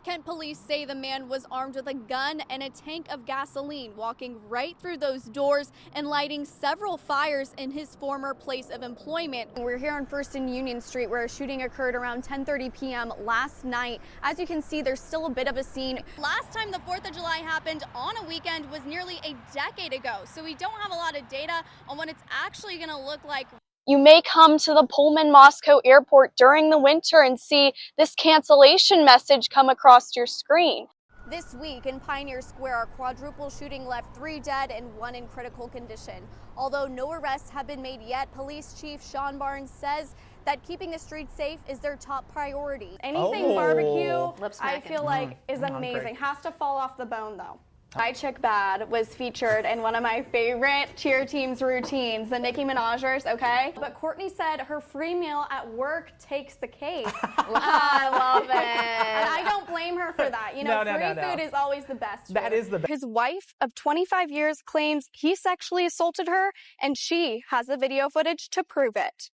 Kent police say the man was armed with a gun and a tank of gasoline, walking right through those doors and lighting several fires in his former place of employment. We're here on First and Union Street where a shooting occurred around 10:30 p.m. last night. As you can see, there's still a bit of a scene. Last time the 4th of July happened on a weekend was nearly a decade ago, so we don't have a lot of data on what it's actually going to look like. You may come to the Pullman Moscow airport during the winter and see this cancellation message come across your screen. This week in Pioneer Square, a quadruple shooting left 3 dead and 1 in critical condition. Although no arrests have been made yet, Police Chief Sean Barnes says that keeping the streets safe is their top priority. Anything barbecue, I feel like, is amazing. Has to fall off the bone though. I Chick Bad was featured in one of my favorite cheer team's routines, the Nicki Minajers, okay? But Courtney said her free meal at work takes the cake. I love it. And I don't blame her for that. You know, free food is always the best. That is the best. His wife of 25 years claims he sexually assaulted her, and she has the video footage to prove it.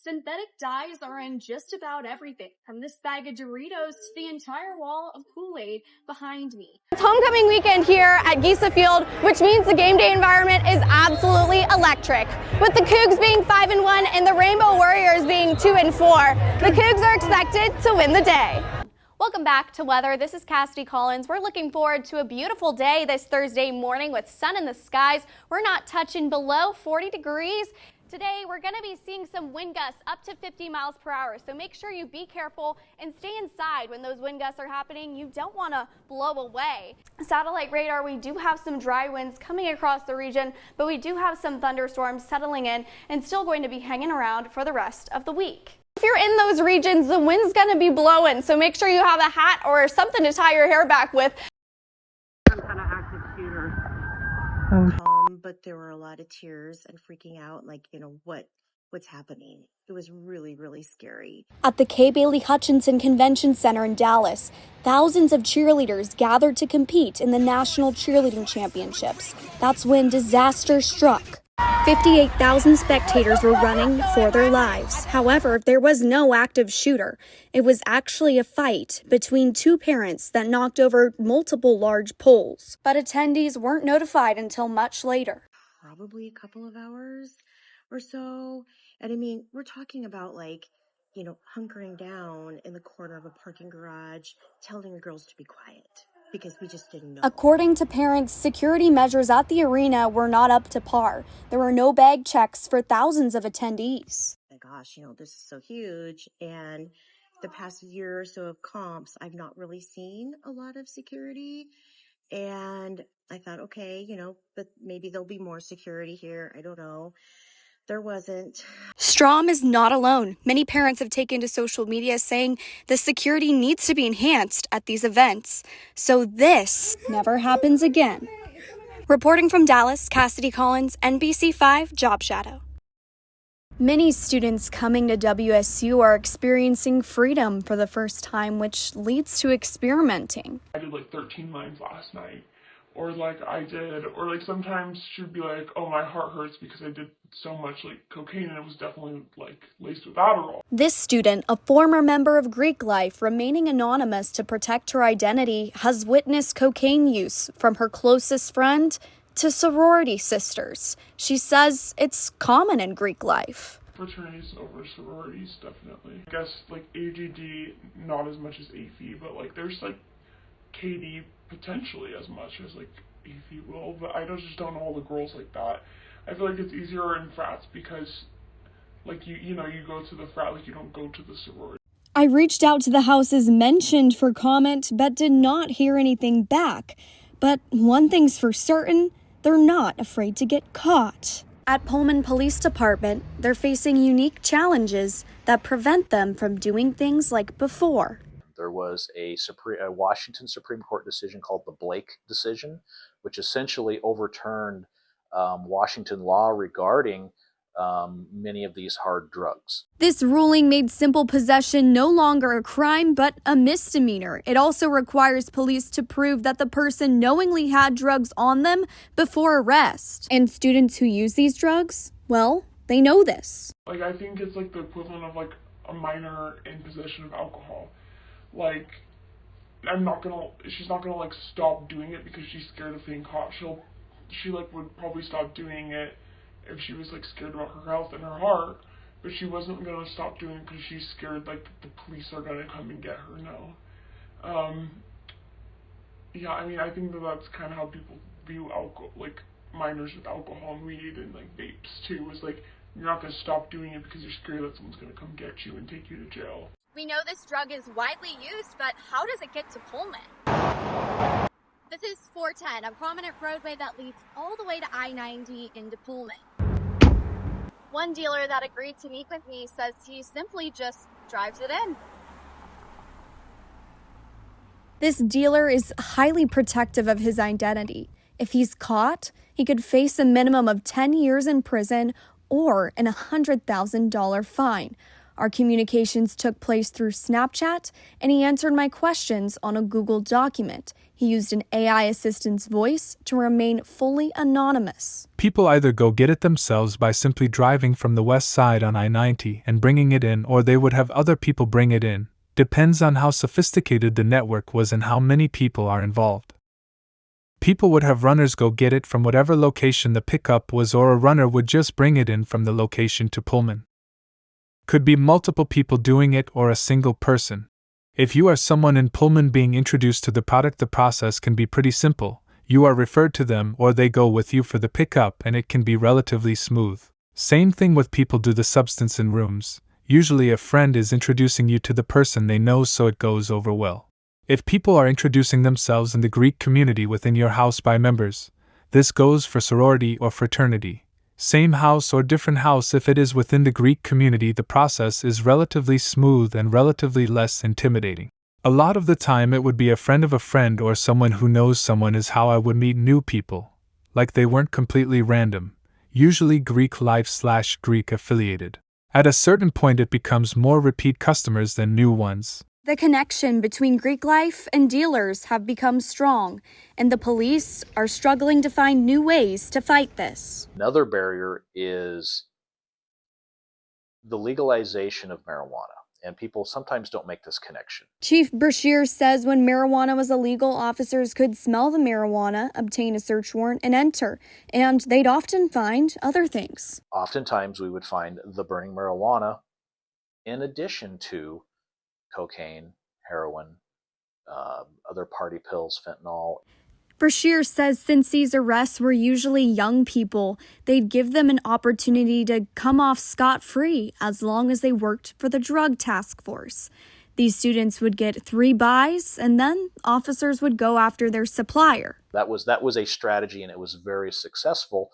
Synthetic dyes are in just about everything, from this bag of Doritos to the entire wall of Kool-Aid behind me. It's homecoming weekend here at Gisa Field, which means the game day environment is absolutely electric. With the Cougs being 5-1 and the Rainbow Warriors being 2-4, the Cougs are expected to win the day. Welcome back to weather. This is Cassidy Collins. We're looking forward to a beautiful day this Thursday morning with sun in the skies. We're not touching below 40 degrees. Today, we're going to be seeing some wind gusts up to 50 miles per hour, so make sure you be careful and stay inside when those wind gusts are happening. You don't want to blow away. Satellite radar, we do have some dry winds coming across the region, but we do have some thunderstorms settling in and still going to be hanging around for the rest of the week. If you're in those regions, the wind's going to be blowing, so make sure you have a hat or something to tie your hair back with. Some kind of active shooter. But there were a lot of tears and freaking out, like, you know, what's happening. It was really, really scary. At the Kay Bailey Hutchinson Convention Center in Dallas, thousands of cheerleaders gathered to compete in the National Cheerleading Championships. That's when disaster struck. 58,000 spectators were running for their lives. However, there was no active shooter. It was actually a fight between 2 parents that knocked over multiple large poles. But attendees weren't notified until much later. Probably a couple of hours or so. And I mean, we're talking about, like, you know, hunkering down in the corner of a parking garage, telling the girls to be quiet. Because we just didn't know. According to parents, security measures at the arena were not up to par. There were no bag checks for thousands of attendees. My gosh, you know, this is so huge. And the past year or so of comps, I've not really seen a lot of security. And I thought, okay, you know, but maybe there'll be more security here. I don't know. There wasn't. Strom is not alone. Many parents have taken to social media saying the security needs to be enhanced at these events, so this never happens again. Reporting from Dallas, Cassidy Collins, NBC5 Job Shadow. Many students coming to WSU are experiencing freedom for the first time, which leads to experimenting. I did like 13 lines last night. Or like I did, or like sometimes she'd be like, oh, my heart hurts because I did so much like cocaine and it was definitely like laced with Adderall. This student, a former member of Greek life, remaining anonymous to protect her identity, has witnessed cocaine use from her closest friend to sorority sisters. She says it's common in Greek life. Fraternities over sororities, definitely. I guess like AGD, not as much as AFE, but like there's like KD potentially as much as like AFE will, but I just don't know all the girls like that. I feel like it's easier in frats because like you know, you go to the frat, like you don't go to the sorority. I reached out to the houses mentioned for comment, but did not hear anything back. But one thing's for certain, they're not afraid to get caught. At Pullman Police Department, they're facing unique challenges that prevent them from doing things like before. There was a Washington Supreme Court decision called the Blake decision, which essentially overturned Washington law regarding many of these hard drugs. This ruling made simple possession no longer a crime, but a misdemeanor. It also requires police to prove that the person knowingly had drugs on them before arrest. And students who use these drugs, well, they know this. Like, I think it's like the equivalent of like a minor in possession of alcohol. Like, she's not gonna like stop doing it because she's scared of being caught. She like would probably stop doing it if she was like scared about her health and her heart, but she wasn't gonna stop doing it because she's scared like the police are gonna come and get her. No. Yeah, I mean, I think that's kind of how people view alcohol, like minors with alcohol and weed and like vapes too. Is like you're not gonna stop doing it because you're scared that someone's gonna come get you and take you to jail. We know this drug is widely used, but how does it get to Pullman? This is 410, a prominent roadway that leads all the way to I-90 into Pullman. One dealer that agreed to meet with me says he simply just drives it in. This dealer is highly protective of his identity. If he's caught, he could face a minimum of 10 years in prison or an $100,000 fine. Our communications took place through Snapchat, and he answered my questions on a Google document. He used an AI assistant's voice to remain fully anonymous. People either go get it themselves by simply driving from the west side on I-90 and bringing it in, or they would have other people bring it in. Depends on how sophisticated the network was and how many people are involved. People would have runners go get it from whatever location the pickup was, or a runner would just bring it in from the location to Pullman. Could be multiple people doing it or a single person. If you are someone in Pullman being introduced to the product, the process can be pretty simple. You are referred to them or they go with you for the pickup, and it can be relatively smooth. Same thing with people do the substance in rooms. Usually a friend is introducing you to the person they know, so it goes over well. If people are introducing themselves in the Greek community within your house by members, this goes for sorority or fraternity. Same house or different house, if it is within the Greek community, the process is relatively smooth and relatively less intimidating. A lot of the time it would be a friend of a friend or someone who knows someone is how I would meet new people. Like they weren't completely random, usually Greek life/Greek affiliated. At a certain point it becomes more repeat customers than new ones. The connection between Greek life and dealers have become strong, and the police are struggling to find new ways to fight this. Another barrier is the legalization of marijuana, and people sometimes don't make this connection. Chief Brashear says when marijuana was illegal, officers could smell the marijuana, obtain a search warrant, and enter, and they'd often find other things. Oftentimes we would find the burning marijuana in addition to cocaine, heroin, other party pills, fentanyl. Brashear says since these arrests were usually young people, they'd give them an opportunity to come off scot-free as long as they worked for the drug task force. These students would get 3 buys, and then officers would go after their supplier. That was a strategy, and it was very successful,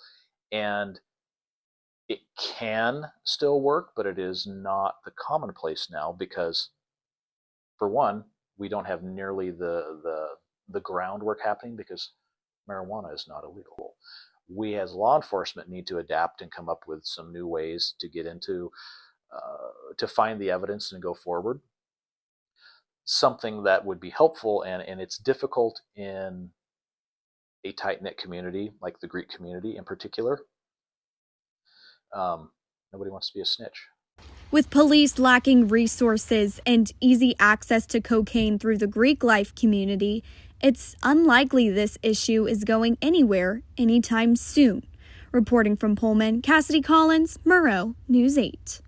and it can still work, but it is not the commonplace now because, for one, we don't have nearly the groundwork happening because marijuana is not illegal. We as law enforcement need to adapt and come up with some new ways to get into, to find the evidence and go forward. Something that would be helpful, and it's difficult in a tight-knit community like the Greek community in particular. Nobody wants to be a snitch. With police lacking resources and easy access to cocaine through the Greek life community, it's unlikely this issue is going anywhere anytime soon. Reporting from Pullman, Cassidy Collins, Murrow, News 8.